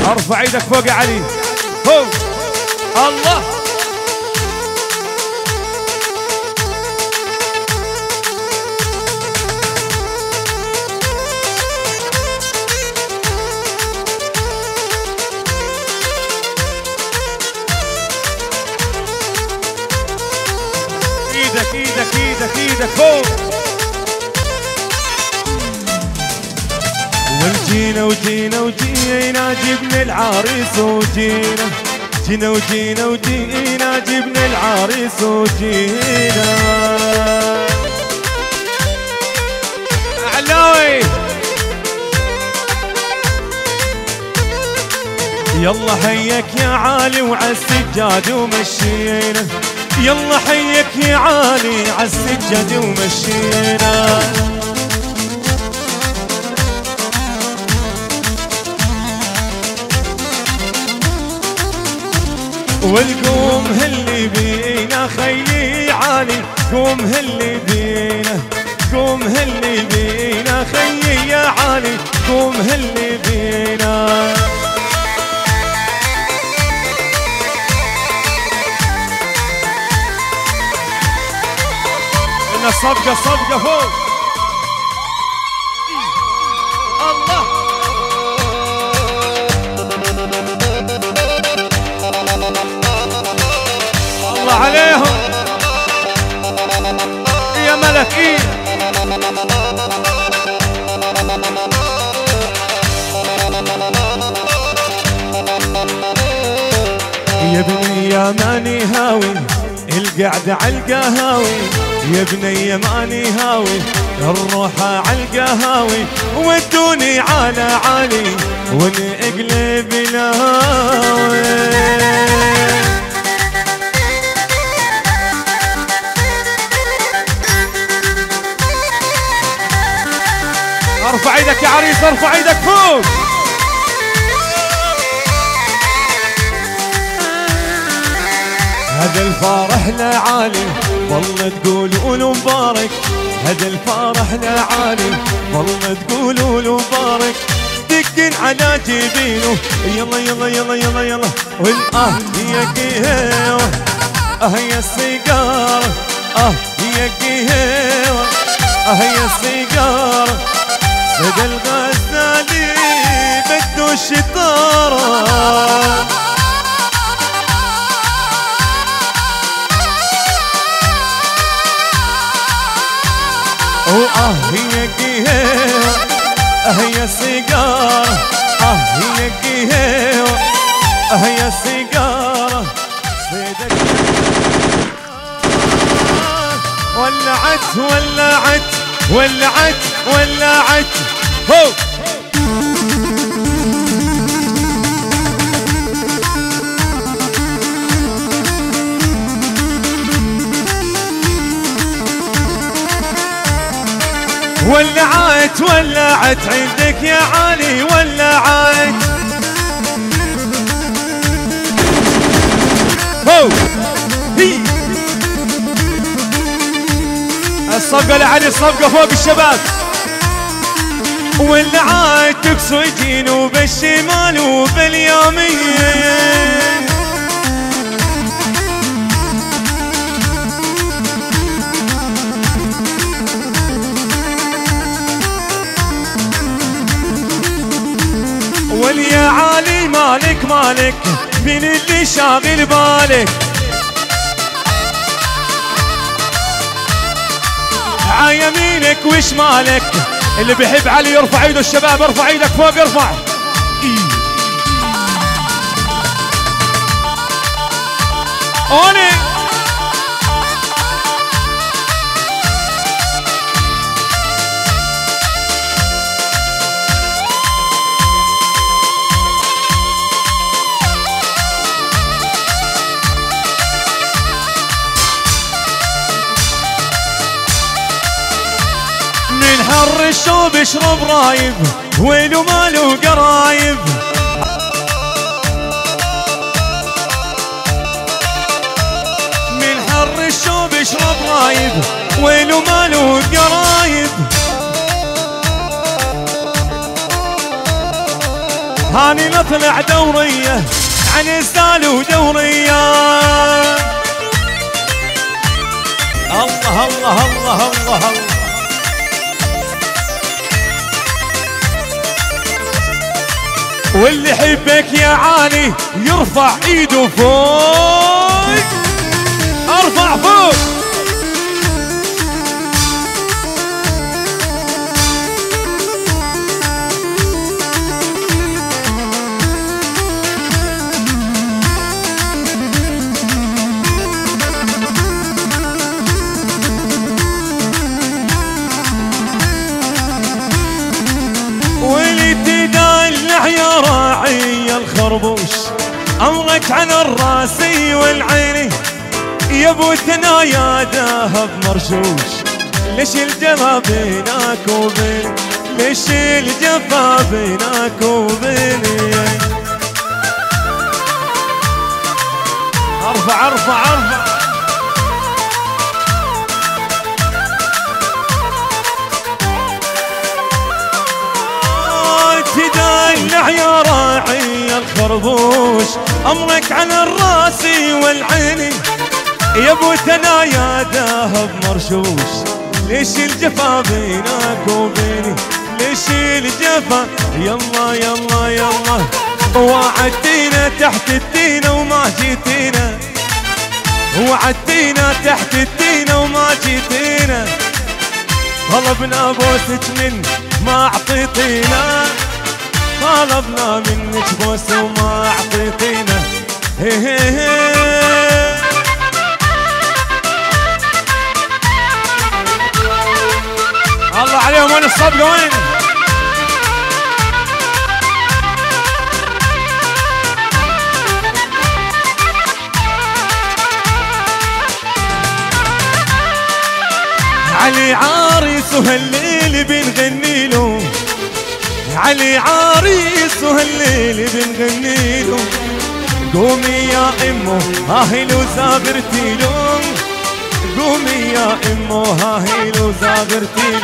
ارفع ايدك فوق يا علي. هو الله ايدك ايدك ايدك ايدك فوق. وجينا وجينا وجينا جبنا العريس وجينا، جينا وجينا وجينا جبنا العريس وجينا. علاوي يلا حيك يا عالي وعالسجاد ومشينا، يلا حيك يا عالي عالسجاد ومشينا. والقوم هاللي بينا خيلي عالي، قوم هاللي بينا، قوم هاللي بينا خيي يا عالي، قوم هاللي بينا. إن الصفقة صفقة فوق. الله الله عليهم يا ملكين. يا بني يا ماني هاوي القعدة عالقهاوي، يا بني يا ماني هاوي الروحة عالقهاوي، ودوني على عالي ونقلب الهاوي. ارفع ايدك يا عريس، ارفع ايدك فوق. هذا الفرح لعالي والله تقولوا له مبارك، هذا الفرح لعالي والله تقولوا له مبارك. دقن على جبينه يلا يلا يلا يلا يلا، والاه يا قهوة اه يا السيجارة، اه يا قهوة اه يا السيجارة. سيد الغزالي بده الشطارة، وآه يا قهوة اه يا السيجارة، اه يا قهوة اه يا السيجارة. سيدك ولعت ولعت ولعت ولعت هو. ولعت ولعت عندك يا علي ولعت هو. هي الصفقة لعلي، الصفقة فوق الشباب. ولعت اكسجين وبالشمال وباليمين، واليا علي مالك مالك مين اللي شاغل بالك؟ عيمينك وشمالك. اللي بيحب علي يرفع ايده. الشباب ارفع ايدك فوق، ارفع. اوني حر الشوب اشرب رايب، ويلو ماله قرايب. من حر الشوب اشرب رايب، ويلو ماله قرايب. هاني نطلع دورية عن السال ودورية. الله الله الله الله الله. واللي يحبك يا عالي يرفع ايده فوق. ارفع فوق. يا راعي الخربوش امرك على الراسي والعيني يا ابو ثنايا ذهب مرشوش. ليش الجفا بينك وبيني؟ ليش الجفا بينك وبيني؟ ارفع ارفع ارفع. تدلع يا راعي الخربوش امرك على الراس والعيني يا ابو ثنايا ذهب مرشوش. ليش الجفا بينك وبيني؟ ليش الجفا؟ يلا يلا يلا. وعدتينا تحت التينه وما جيتينا. وعدتينا تحت التينه وما جيتينا. طلبنا بوسك من ما اعطيتينا. طلبنا منك بوس وما اعطيتينا. هي هي هي. الله عليهم وين الصدقة وين؟ علي عريس وهالليل بنغني له. علي عريس وهالليل بنغني له. قومي يا امه هاهي لو زاغرتي له. قومي يا امه هاهي لو زاغرتي له.